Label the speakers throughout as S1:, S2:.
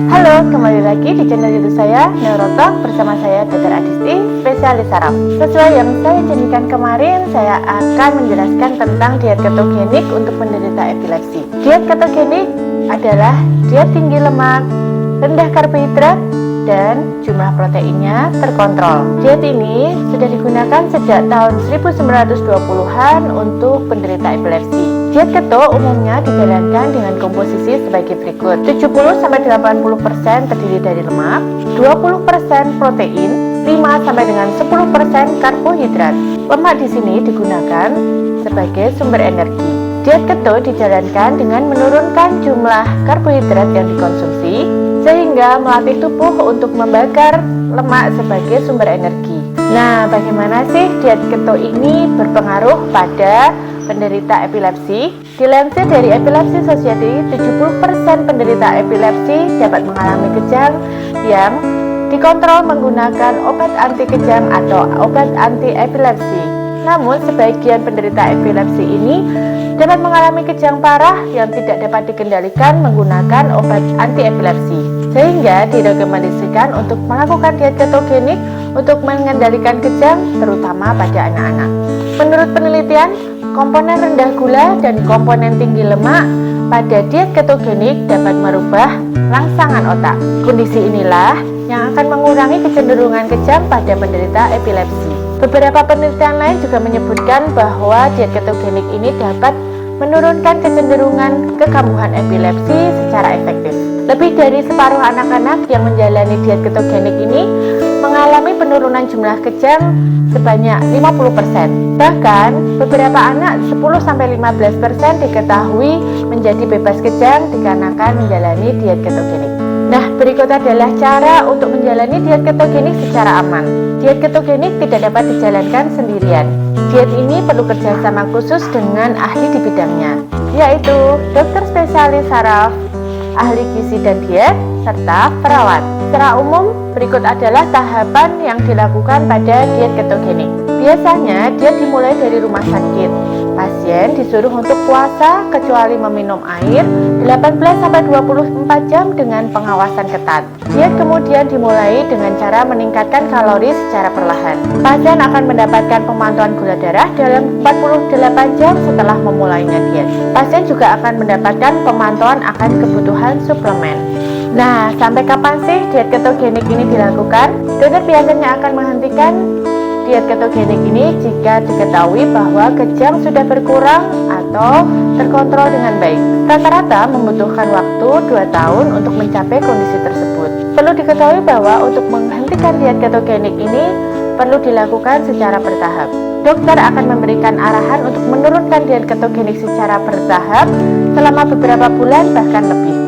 S1: Halo, kembali lagi di channel YouTube saya, Neurotalk, bersama saya Dr. Adisti, spesialis saraf. Sesuai yang saya janjikan kemarin, saya akan menjelaskan tentang diet ketogenik untuk penderita epilepsi. Diet ketogenik adalah diet tinggi lemak, rendah karbohidrat, dan jumlah proteinnya terkontrol. Diet ini sudah digunakan sejak tahun 1920-an untuk penderita epilepsi. Diet keto umumnya dijalankan dengan komposisi sebagai berikut. 70-80% terdiri dari lemak, 20% protein, 5-10% karbohidrat. Lemak di sini digunakan sebagai sumber energi. Diet keto dijalankan dengan menurunkan jumlah karbohidrat yang dikonsumsi sehingga melatih tubuh untuk membakar lemak sebagai sumber energi. Nah, bagaimana sih diet keto ini berpengaruh pada penderita epilepsi? Dilansir dari Epilepsy Society, 70% penderita epilepsi dapat mengalami kejang yang dikontrol menggunakan obat anti kejang atau obat anti epilepsi. Namun, sebagian penderita epilepsi ini dapat mengalami kejang parah yang tidak dapat dikendalikan menggunakan obat anti epilepsi, sehingga direkomendasikan untuk melakukan diet ketogenik untuk mengendalikan kejang, terutama pada anak-anak. Menurut penelitian, komponen rendah gula dan komponen tinggi lemak pada diet ketogenik dapat merubah rangsangan otak. Kondisi inilah yang akan mengurangi kecenderungan kejang pada penderita epilepsi. Beberapa penelitian lain juga menyebutkan bahwa diet ketogenik ini dapat menurunkan kecenderungan kekambuhan epilepsi secara efektif. Lebih dari separuh anak-anak yang menjalani diet ketogenik ini mengalami penurunan jumlah kejang sebanyak 50%. Bahkan beberapa anak 10-15% diketahui menjadi bebas kejang dikarenakan menjalani diet ketogenik. Nah, berikut adalah cara untuk menjalani diet ketogenik secara aman. Diet ketogenik tidak dapat dijalankan sendirian. Diet ini perlu kerjasama khusus dengan ahli di bidangnya, yaitu dokter spesialis saraf, ahli gizi dan diet, serta perawat. Secara umum, berikut adalah tahapan yang dilakukan pada diet ketogenik. Biasanya, diet dimulai dari rumah sakit. Pasien disuruh untuk puasa kecuali meminum air 18-24 jam dengan pengawasan ketat. Diet kemudian dimulai dengan cara meningkatkan kalori secara perlahan. Pasien akan mendapatkan pemantauan gula darah dalam 48 jam setelah memulainya diet. Pasien juga akan mendapatkan pemantauan akan kebutuhan suplemen. Nah, sampai kapan sih diet ketogenik ini dilakukan? Dokter biasanya akan menghentikan diet ketogenik ini jika diketahui bahwa kejang sudah berkurang atau terkontrol dengan baik. Rata-rata membutuhkan waktu 2 tahun untuk mencapai kondisi tersebut. Perlu diketahui bahwa untuk menghentikan diet ketogenik ini perlu dilakukan secara bertahap. Dokter akan memberikan arahan untuk menurunkan diet ketogenik secara bertahap selama beberapa bulan bahkan lebih.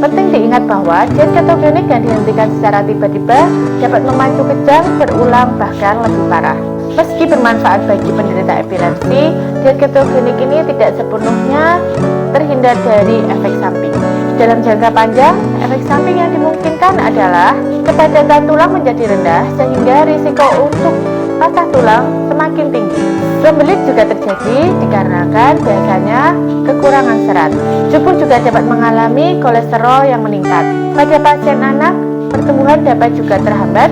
S1: Penting diingat bahwa diet ketogenik yang dihentikan secara tiba-tiba dapat memacu kejang berulang bahkan lebih parah. Meski bermanfaat bagi penderita epilepsi, diet ketogenik ini tidak sepenuhnya terhindar dari efek samping. Dalam jangka panjang, efek samping yang dimungkinkan adalah kepadatan tulang menjadi rendah sehingga risiko untuk patah tulang semakin tinggi. Sembelit juga terjadi dikarenakan biasanya kekurangan serat. Tubuh juga dapat mengalami kolesterol yang meningkat. Pada pasien anak, pertumbuhan dapat juga terhambat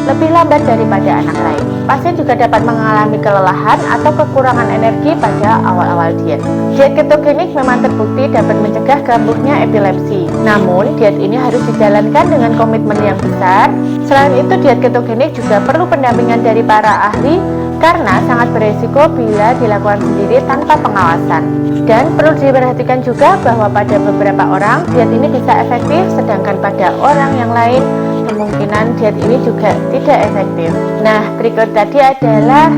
S1: lebih lambat daripada anak lain. Pasien juga dapat mengalami kelelahan atau kekurangan energi pada awal-awal diet. Diet ketogenik memang terbukti dapat mencegah kambuhnya epilepsi. Namun, diet ini harus dijalankan dengan komitmen yang besar. Selain itu, diet ketogenik juga perlu pendampingan dari para ahli karena sangat beresiko bila dilakukan sendiri tanpa pengawasan. Dan perlu diperhatikan juga bahwa pada beberapa orang diet ini bisa efektif, sedangkan pada orang yang lain kemungkinan diet ini juga tidak efektif. Nah, berikut tadi adalah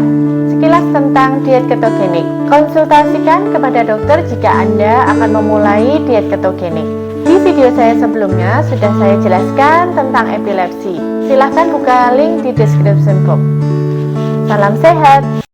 S1: sekilas tentang diet ketogenik. Konsultasikan kepada dokter jika Anda akan memulai diet ketogenik. Di video saya sebelumnya sudah saya jelaskan tentang epilepsi. Silahkan buka link di description box. Salam sehat!